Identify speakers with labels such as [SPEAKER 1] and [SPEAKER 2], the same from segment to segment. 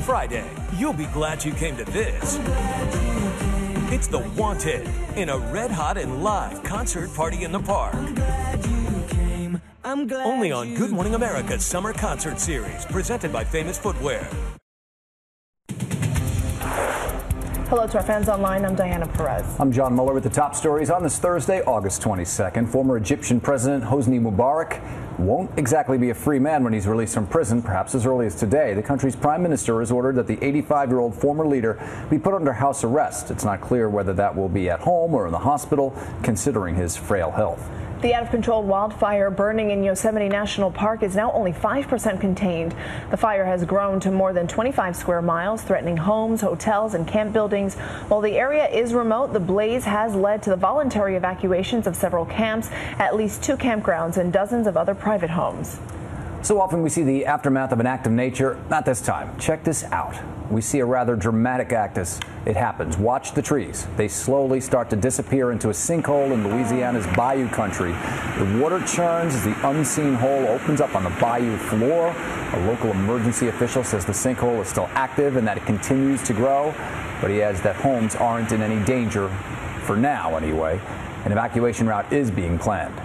[SPEAKER 1] Friday. You'll be glad you came to this. It's The Wanted in a red-hot and live concert party in the park. Only on Good Morning America's Summer Concert Series, presented by Famous Footwear.
[SPEAKER 2] Hello to our fans online. I'm Diana Perez.
[SPEAKER 3] I'm John Muller with the top stories on this Thursday, August 22nd. Former Egyptian President Hosni Mubarak won't exactly be a free man when he's released from prison, perhaps as early as today. The country's prime minister has ordered that the 85-year-old former leader be put under house arrest. It's not clear whether that will be at home or in the hospital, considering his frail health.
[SPEAKER 2] The out-of-control wildfire burning in Yosemite National Park is now only 5% contained. The fire has grown to more than 25 square miles, threatening homes, hotels, and camp buildings. While the area is remote, the blaze has led to the voluntary evacuations of several camps, at least 2 campgrounds, and dozens of other private homes.
[SPEAKER 3] So often we see the aftermath of an act of nature. Not this time. Check this out. We see a rather dramatic act as it happens. Watch the trees. They slowly start to disappear into a sinkhole in Louisiana's bayou country. The water churns as the unseen hole opens up on the bayou floor. A local emergency official says the sinkhole is still active and that it continues to grow, but he adds that homes aren't in any danger, for now anyway. An evacuation route is being planned.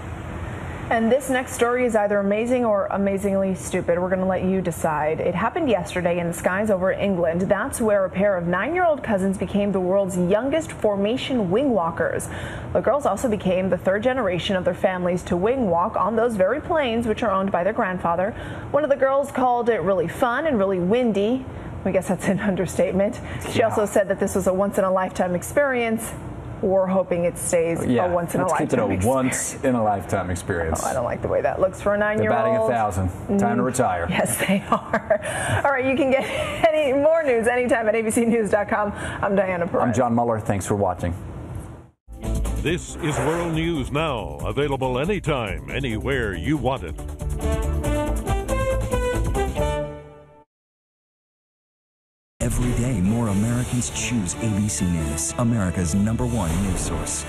[SPEAKER 2] And this next story is either amazing or amazingly stupid. We're going to let you decide. It happened yesterday in the skies over England. That's where a pair of 9-year-old cousins became the world's youngest formation wing walkers. The girls also became the 3rd generation of their families to wing walk on those very planes, which are owned by their grandfather. One of the girls called it really fun and really windy. I guess that's an understatement. She also said that this was a once-in-a-lifetime experience. We're hoping it stays a once-in-a-lifetime experience.
[SPEAKER 3] Once-in-a-lifetime experience.
[SPEAKER 2] Oh, I don't like the way that looks for a 9-year-old.
[SPEAKER 3] They're batting 1,000. Time to retire.
[SPEAKER 2] Yes, they are. All right, you can get any more news anytime at abcnews.com. I'm Diana Perez.
[SPEAKER 3] I'm John Muller. Thanks for watching.
[SPEAKER 4] This is World News Now, available anytime, anywhere you want it.
[SPEAKER 5] Every day, more Americans choose ABC News, America's #1 news source.